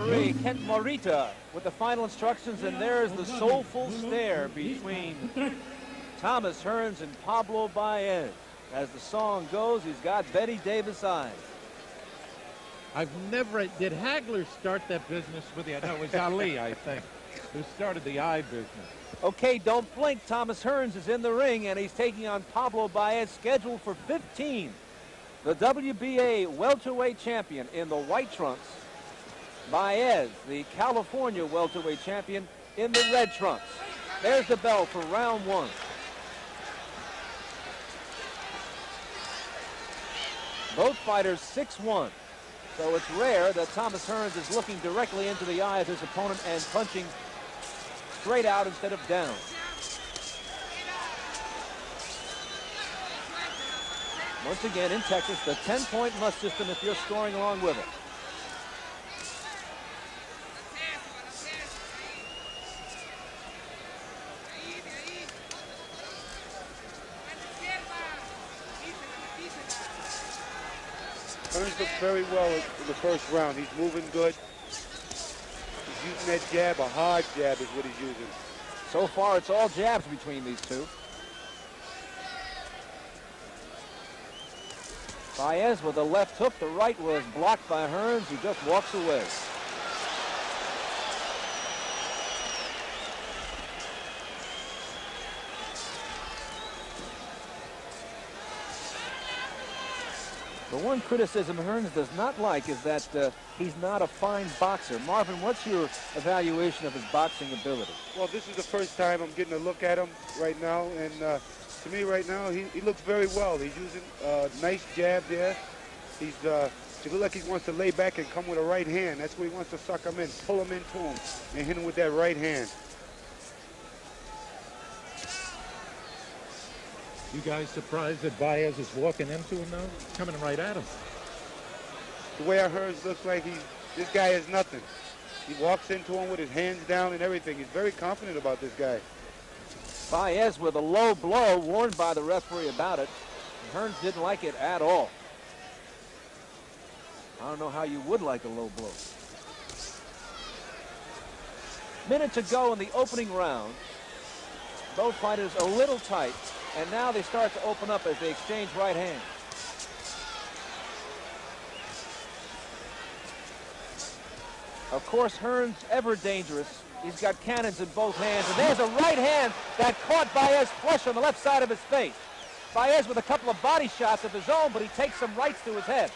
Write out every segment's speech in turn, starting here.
referee, Kent Morita, with the final instructions, and there's the soulful stare between Thomas Hearns and Pablo BAEZ. As the song goes, he's got Betty Davis eyes. Did Hagler start that business with you? No, it was Ali, I think, who started the eye business. Okay, don't blink. Thomas Hearns is in the ring, and he's taking on Pablo BAEZ, scheduled for 15. The WBA welterweight champion in the white trunks. BAEZ, the California welterweight champion, in the red trunks. There's the bell for round one. Both fighters 6'1". So it's rare that Thomas Hearns is looking directly into the eye of his opponent and punching straight out instead of down. Once again, in Texas, the 10-point must system if you're scoring along with it. Hearns looked very well in the first round. He's moving good. He's using that jab. A hard jab is what he's using. So far, it's all jabs between these two. BAEZ with a left hook. The right was blocked by Hearns, who just walks away. The one criticism Hearns does not like is that he's not a fine boxer. Marvin, what's your evaluation of his boxing ability? Well, this is the first time I'm getting a look at him right now, and to me right now, he looks very well. He's using a nice jab there. He looks like he wants to lay back and come with a right hand. That's where he wants to suck him in, pull him into him, and hit him with that right hand. You guys surprised that BAEZ is walking into him now? Coming right at him. The way I heard, looks like this guy is nothing. He walks into him with his hands down and everything. He's very confident about this guy. BAEZ with a low blow, warned by the referee about it. Hearns didn't like it at all. I don't know how you would like a low blow. Minute to go in the opening round. Both fighters a little tight, and now they start to open up as they exchange right hands. Of course, Hearns, ever dangerous. He's got cannons in both hands, and there's a right hand that caught BAEZ flush on the left side of his face. BAEZ with a couple of body shots of his own, but he takes some rights to his head.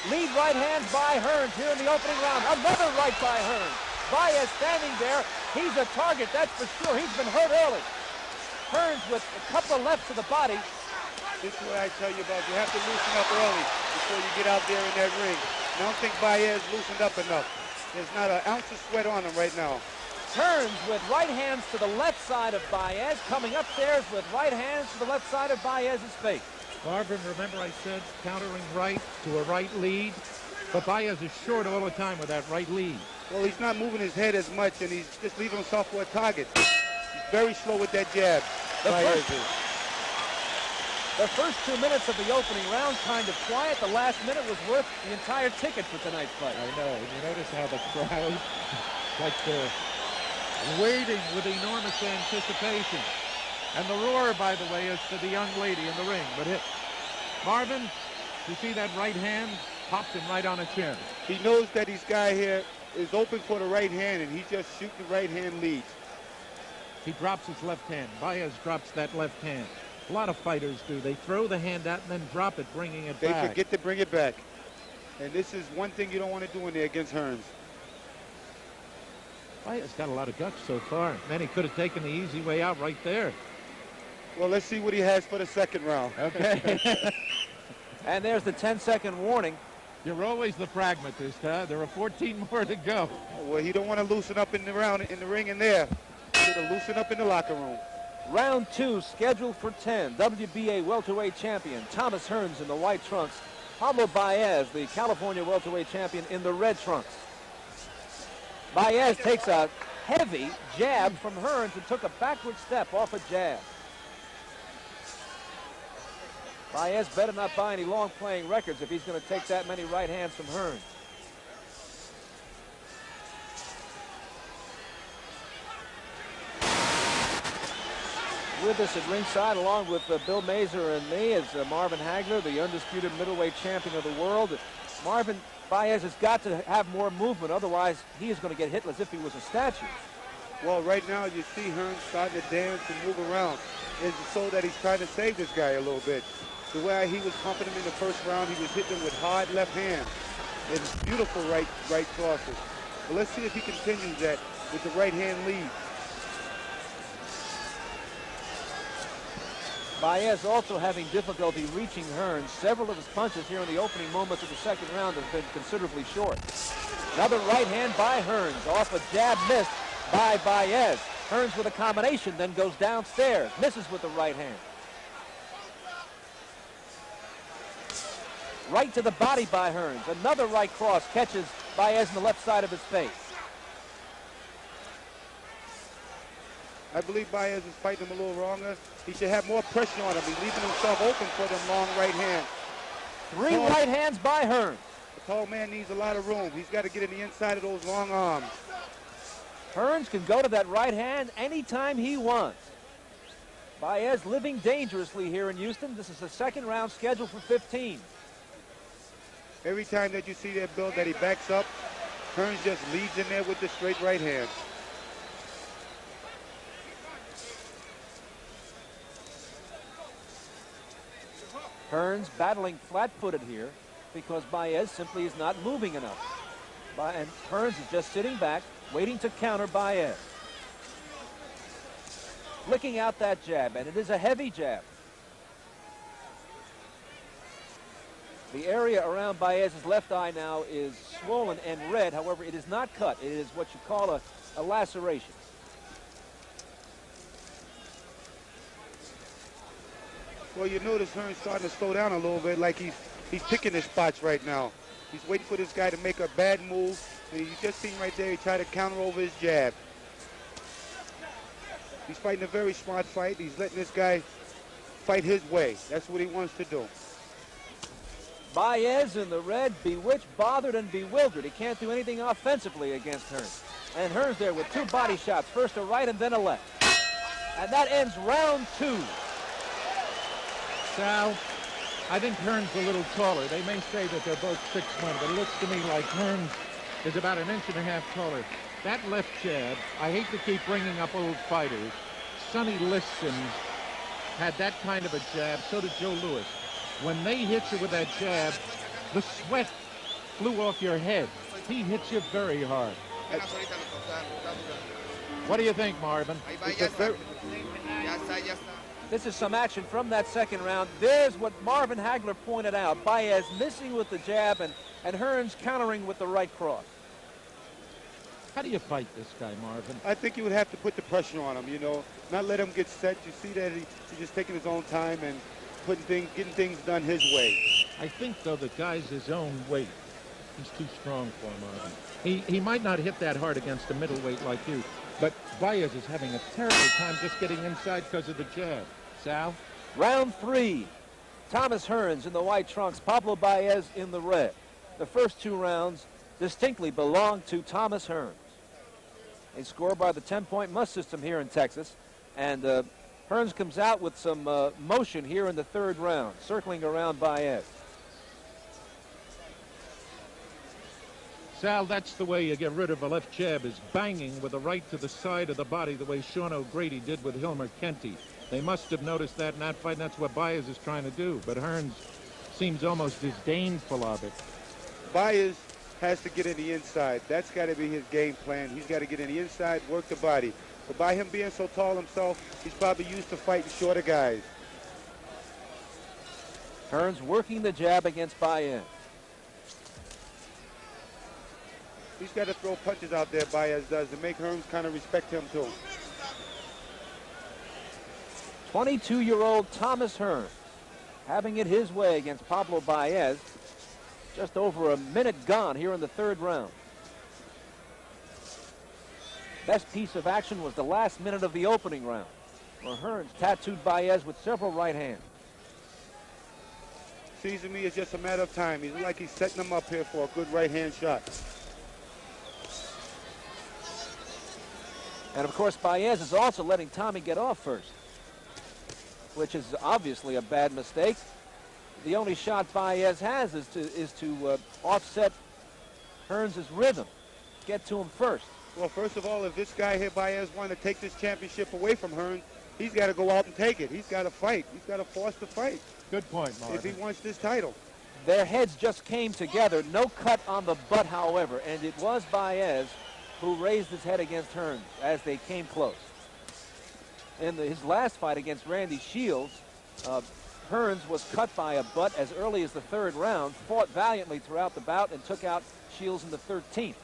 Lead right hand by Hearns here in the opening round. Another right by Hearns. BAEZ standing there. He's a target, that's for sure. He's been hurt early. Hearns with a couple of lefts to the body. This is what I tell you about. You have to loosen up early before you get out there in that ring. I don't think BAEZ loosened up enough. There's not an ounce of sweat on him right now. Hearns with right hands to the left side of BAEZ, coming upstairs with right hands to the left side of BAEZ's face. Marvin, remember I said countering right to a right lead? But BAEZ is short all the time with that right lead. Well, he's not moving his head as much, and he's just leaving himself for a target. He's very slow with that jab. The first 2 minutes of the opening round kind of quiet. The last minute was worth the entire ticket for tonight's fight. I know. And you notice how the crowd, like waiting with enormous anticipation. And the roar, by the way, is to the young lady in the ring. But Marvin, you see that right hand? Popped him right on the chin. He knows that this guy here is open for the right hand, and he's just shooting the right hand lead. He drops his left hand. BAEZ drops that left hand. A lot of fighters do. They throw the hand out and then drop it, bringing it back. They forget to bring it back. And this is one thing you don't want to do in there against Hearns. BAEZ got a lot of guts so far. Man, he could have taken the easy way out right there. Well, let's see what he has for the second round. Okay. And there's the 10-second warning. You're always the pragmatist, huh? There are 14 more to go. Well, he don't want to loosen up in the ring in there. He's going to loosen up in the locker room. Round 2 scheduled for 10. WBA welterweight champion Thomas Hearns in the white trunks. Pablo BAEZ, the California welterweight champion, in the red trunks. BAEZ takes a heavy jab from Hearns and took a backward step off a jab. BAEZ better not buy any long playing records if he's going to take that many right hands from Hearns. with us at ringside, along with Bill Mazer and me, is Marvin Hagler, the undisputed middleweight champion of the world. Marvin, Baez has got to have more movement, otherwise he is going to get hit as if he was a statue. Well, right now you see Hearns starting to dance and move around. It's so that he's trying to save this guy a little bit. The way he was pumping him in the first round, he was hitting him with hard left hand. It's beautiful right crosses. But let's see if he continues that with the right hand lead. Baez also having difficulty reaching Hearns. Several of his punches here in the opening moments of the second round have been considerably short. Another right hand by Hearns, off a jab missed by Baez. Hearns with a combination, then goes downstairs, misses with the right hand. Right to the body by Hearns. Another right cross catches Baez in the left side of his face. I believe Baez is fighting him a little wronger. He should have more pressure on him. He's leaving himself open for them long right hands. Three right hands by Hearns. The tall man needs a lot of room. He's got to get in the inside of those long arms. Hearns can go to that right hand anytime he wants. Baez living dangerously here in Houston. This is the second round scheduled for 15. Every time that you see that, Bill, that he backs up, Hearns just leads in there with the straight right hand. Hearns battling flat-footed here because Baez simply is not moving enough. And Hearns is just sitting back, waiting to counter Baez. Flicking out that jab, and it is a heavy jab. The area around Baez's left eye now is swollen and red. However, it is not cut. It is what you call a laceration. Well, you notice Hearns starting to slow down a little bit, like he's picking his spots right now. He's waiting for this guy to make a bad move, and you just seen right there, he tried to counter over his jab. He's fighting a very smart fight. He's letting this guy fight his way. That's what he wants to do. Baez in the red, bewitched, bothered, and bewildered. He can't do anything offensively against Hearns. And Hearns there with two body shots, first a right and then a left. And that ends round two. Sal, I think Hearns a little taller. They may say that they're both 6'1", but it looks to me like Hearns is about 1.5 inches taller. That left jab, I hate to keep bringing up old fighters. Sonny Liston had that kind of a jab, so did Joe Louis. When they hit you with that jab, the sweat flew off your head. He hits you very hard. What do you think, Marvin? This is some action from that second round. There's what Marvin Hagler pointed out. Baez missing with the jab and Hearns countering with the right cross. How do you fight this guy, Marvin? I think you would have to put the pressure on him, you know, not let him get set. You see that he's just taking his own time and getting things done his way. I think, though, the guy's his own weight. He's too strong for him, Marvin. He might not hit that hard against a middleweight like you, but Baez is having a terrible time just getting inside because of the jab. Sal? Round three. Thomas Hearns in the white trunks, Pablo Baez in the red. The first two rounds distinctly belong to Thomas Hearns. They score by the 10-point must system here in Texas, and Hearns comes out with some motion here in the third round, circling around Baez. Sal, that's the way you get rid of a left jab, is banging with the right to the side of the body, the way Sean O'Grady did with Hilmer Kenty. They must have noticed that in that fight, and that's what Baez is trying to do. But Hearns seems almost disdainful of it. Baez has to get in the inside. That's got to be his game plan. He's got to get in the inside, work the body. But by him being so tall himself, he's probably used to fighting shorter guys. Hearns working the jab against Baez. He's got to throw punches out there, Baez does, to make Hearns kind of respect him too. 22-year-old Thomas Hearns having it his way against Pablo Baez. Just over a minute gone here in the third round. Best piece of action was the last minute of the opening round, where Hearns tattooed Baez with several right hands. Seems to me it's just a matter of time. He's like he's setting him up here for a good right hand shot. And of course, Baez is also letting Tommy get off first. which is obviously a bad mistake. The only shot Baez has is to offset Hearns' rhythm, get to him first. Well, first of all, if this guy here, Baez, wanted to take this championship away from Hearns, he's got to go out and take it. He's got to fight. He's got to force the fight. Good point, Marvin. If he wants this title. Their heads just came together. No cut on the butt, however, and it was Baez who raised his head against Hearns as they came close. In his last fight against Randy Shields, Hearns was cut by a butt as early as the 3rd round, fought valiantly throughout the bout, and took out Shields in the 13th.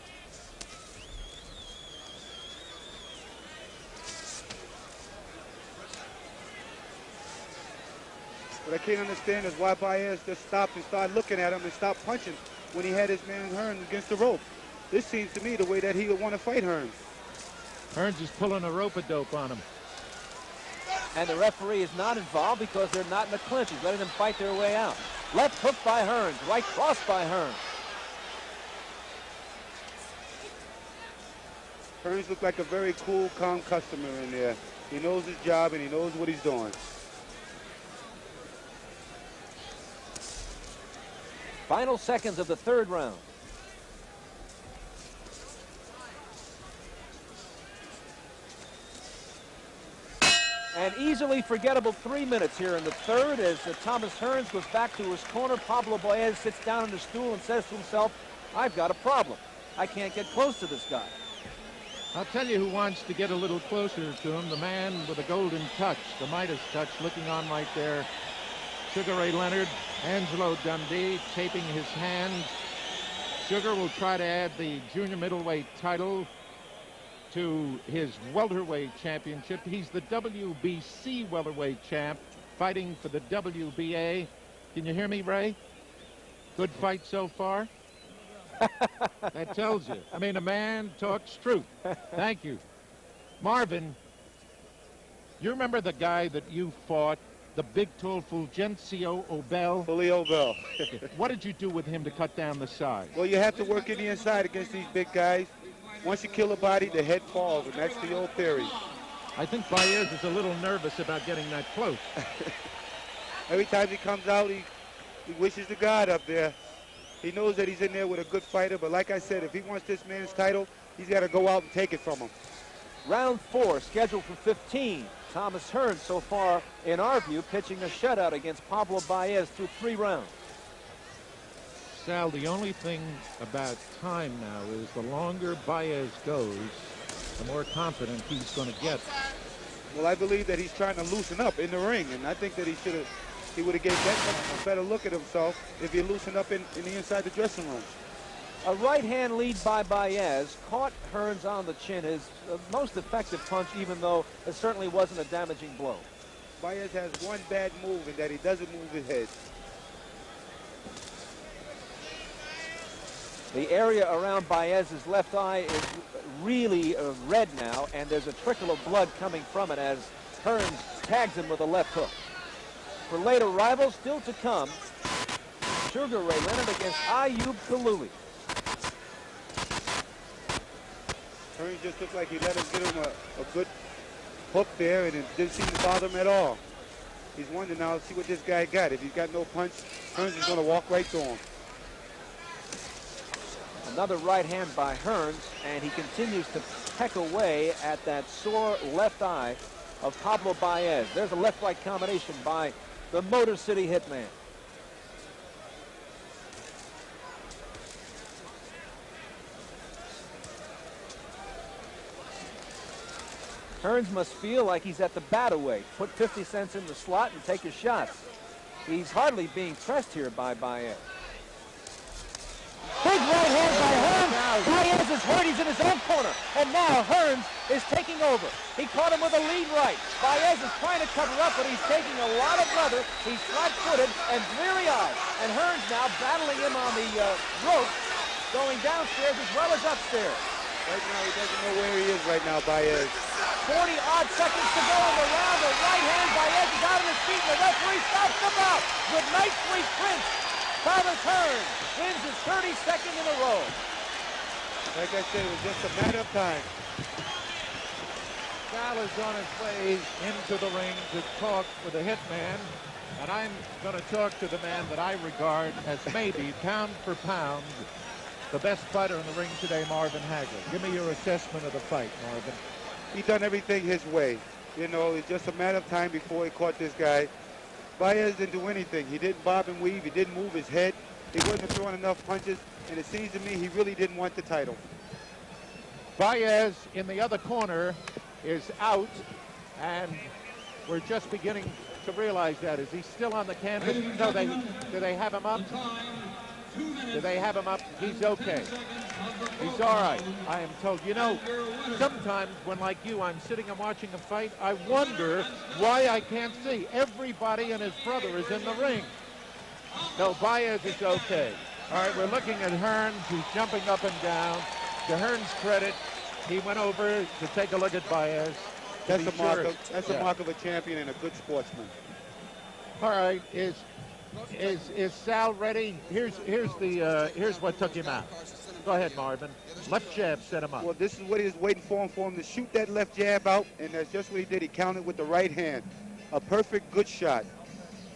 What I can't understand is why Baez just stopped and started looking at him and stopped punching when he had his man Hearns against the rope. This seems to me the way that he would want to fight Hearns. Hearns is pulling a rope-a-dope on him. And the referee is not involved because they're not in the clinch. He's letting them fight their way out. Left hook by Hearns, right cross by Hearns. Hearns looked like a very cool, calm customer in there. He knows his job and he knows what he's doing. Final seconds of the 3rd round. An easily forgettable 3 minutes here in the 3rd as Thomas Hearns goes back to his corner. Pablo Baez sits down on the stool and says to himself, I've got a problem. I can't get close to this guy. I'll tell you who wants to get a little closer to him, the man with the golden touch, the Midas touch, looking on right there. Sugar Ray Leonard, Angelo Dundee taping his hand. Sugar will try to add the junior middleweight title to his welterweight championship. He's the WBC welterweight champ, fighting for the WBA. Can you hear me, Ray? Good fight so far? That tells you. I mean, a man talks truth. Thank you. Marvin, you remember the guy that you fought, the big, tall Fulgencio Obel? Fully Obel. What did you do with him to cut down the size? Well, you have to work in the inside against these big guys. Once you kill a body, the head falls, and that's the old theory. I think Baez is a little nervous about getting that close. Every time he comes out, he wishes to God up there. He knows that he's in there with a good fighter, but like I said, if he wants this man's title, he's got to go out and take it from him. Round 4, scheduled for 15. Thomas Hearns, so far, in our view, pitching a shutout against Pablo Baez through 3 rounds. Sal, the only thing about time now is the longer Baez goes, the more confident he's going to get. Well, I believe that he's trying to loosen up in the ring, and I think that he would have gave that much a better look at himself if he loosened up in the inside the dressing room. A right-hand lead by Baez caught Hearns on the chin, his most effective punch, even though it certainly wasn't a damaging blow. Baez has one bad move in that he doesn't move his head. The area around Baez's left eye is really red now, and there's a trickle of blood coming from it as Hearns tags him with a left hook. For later rivals still to come, Sugar Ray Leonard against Ayub Kaluli. Hearns just looked like he let him get him a good hook there, and it didn't seem to bother him at all. He's wondering now, see what this guy got. If he's got no punch, Hearns is going to walk right through him. Another right hand by Hearns, and he continues to peck away at that sore left eye of Pablo Baez. There's a left-right combination by the Motor City Hitman. Hearns must feel like he's at the bat-away. Put 50 cents in the slot and take your shots. He's hardly being pressed here by Baez. Big right hand by Hearns. Baez is hurt. He's in his own corner. And now Hearns is taking over. He caught him with a lead right. Baez is trying to cover up, but he's taking a lot of leather. He's flat-footed and bleary-eyed. And Hearns now battling him on the rope, going downstairs as well as upstairs. Right now, he doesn't know where he is right now, Baez. 40-odd seconds to go in the round. The right hand, Baez is out on his feet, and the referee stops the bout. Good night, sweet prince. Thomas Hearns wins his 32nd in a row. Like I said, it was just a matter of time. Sal is on his way into the ring to talk with the hitman, and I'm going to talk to the man that I regard as maybe, pound for pound, the best fighter in the ring today, Marvin Hagler. Give me your assessment of the fight, Marvin. He done everything his way. You know, it's just a matter of time before he caught this guy. Baez didn't do anything. He didn't bob and weave. He didn't move his head. He wasn't throwing enough punches, and it seems to me he really didn't want the title. Baez in the other corner is out, and we're just beginning to realize that. Is he still on the canvas? No, do they have him up? Do they have him up? He's okay. He's all right, I am told. You know, sometimes when, like you, I'm sitting and watching a fight, I wonder why I can't see. Everybody and his brother is in the ring. No, Baez is okay. All right, we're looking at Hearns. He's jumping up and down. To Hearns' credit, he went over to take a look at Baez. That's a mark of a champion and a good sportsman. All right, is Sal ready? Here's what took him out. Go ahead, Marvin. Left jab set him up. Well, this is what he was waiting for him to shoot that left jab out, and that's just what he did. He countered with the right hand. A perfect, good shot.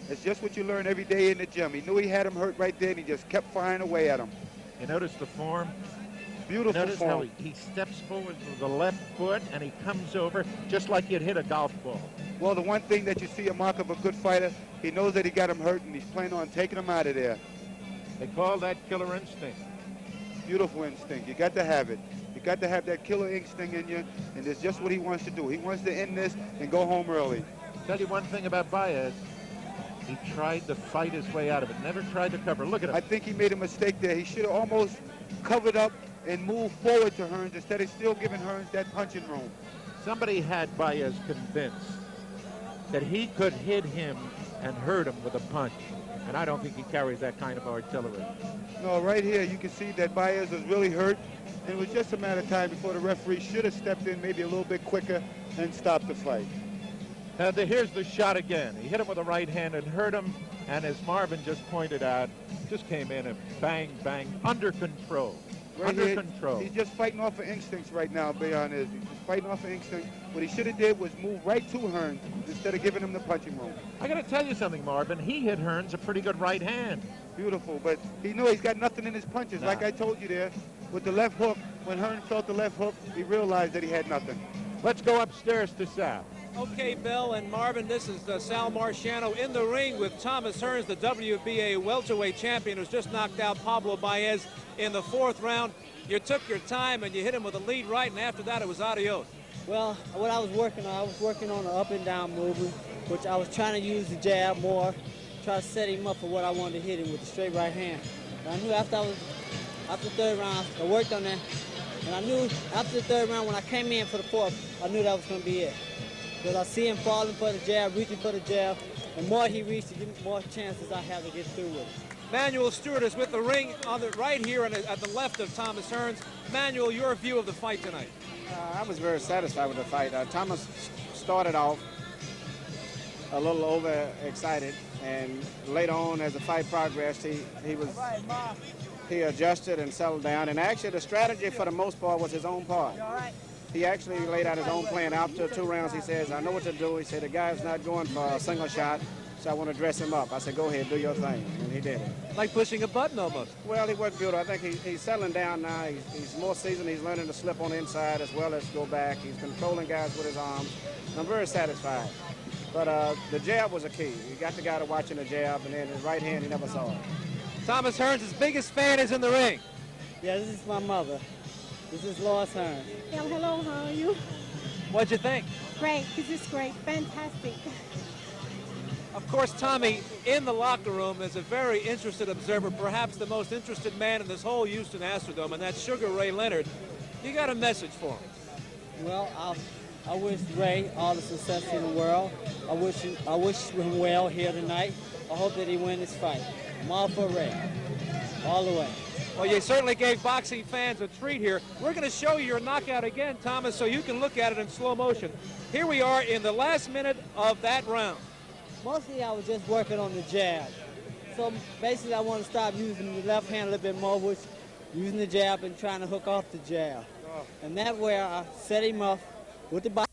It's just what you learn every day in the gym. He knew he had him hurt right there, and he just kept firing away at him. You notice the form? Beautiful notice form. How he steps forward with the left foot, and he comes over just like you'd hit a golf ball. Well, the one thing that you see a mark of a good fighter, he knows that he got him hurt, and he's planning on taking him out of there. They call that killer instinct. Beautiful instinct. You got to have it. You got to have that killer instinct in you, and that's just what he wants to do. He wants to end this and go home early. Tell you one thing about Baez. He tried to fight his way out of it, never tried to cover. Look at him. I think he made a mistake there. He should have almost covered up and moved forward to Hearns instead of still giving Hearns that punching room. Somebody had Baez convinced that he could hit him and hurt him with a punch. And I don't think he carries that kind of artillery. No, right here you can see that Baez was really hurt. And it was just a matter of time before the referee should have stepped in maybe a little bit quicker and stopped the fight. Here's the shot again. He hit him with a right hand and hurt him. And as Marvin just pointed out, just came in and bang, bang, under control. Right under here, control. He's just fighting off of instincts right now, BAEZ. He's just fighting off of instincts. What he should have did was move right to Hearns instead of giving him the punching room. I got to tell you something, Marvin. He hit Hearns a pretty good right hand. Beautiful, but he knew he's got nothing in his punches. Nah. Like I told you there, with the left hook, when Hearns felt the left hook, he realized that he had nothing. Let's go upstairs to Sal. Okay, Bill and Marvin, this is Sal Marciano in the ring with Thomas Hearns, the WBA welterweight champion who's just knocked out Pablo Baez in the 4th round. You took your time and you hit him with a lead right, and after that it was adios. Well, what I was working on an up and down movement, which I was trying to use the jab more, try to set him up for what I wanted to hit him with the straight right hand. And I knew after the 3rd round, I worked on that, and I knew after the 3rd round when I came in for the 4th, I knew that was going to be it. Because I see him falling for the jab, reaching for the jab, and more he reached, the more chances I have to get through with it. Manuel Stewart is with the ring on the right here and at the left of Thomas Hearns. Manuel, your view of the fight tonight? I was very satisfied with the fight. Thomas started off a little overexcited, and later on as the fight progressed, he adjusted and settled down. And actually the strategy for the most part was his own part. He actually laid out his own plan. After 2 rounds, he says, I know what to do. He said, the guy's not going for a single shot, so I want to dress him up. I said, go ahead, do your thing. And he did it. Like pushing a button almost. Well, he wasn't beautiful. I think he's settling down now. He's more seasoned. He's learning to slip on the inside as well as go back. He's controlling guys with his arms. I'm very satisfied. But the jab was a key. You got the guy to watching the jab, and then his right hand, he never saw it. Thomas Hearns' biggest fan is in the ring. Yeah, this is my mother. This is Lois Hearns. Yeah, hello, how are you? What'd you think? Great, this is great, fantastic. Of course, Tommy, in the locker room is a very interested observer, perhaps the most interested man in this whole Houston Astrodome, and that's Sugar Ray Leonard. You got a message for him? Well, I wish Ray all the success in the world. I wish him well here tonight. I hope that he wins this fight. I'm all for Ray, all the way. Well, you certainly gave boxing fans a treat here. We're going to show you your knockout again, Thomas, so you can look at it in slow motion. Here we are in the last minute of that round. Mostly I was just working on the jab. So basically I want to stop using the left hand a little bit more, which using the jab and trying to hook off the jab. And that way I set him up with the body.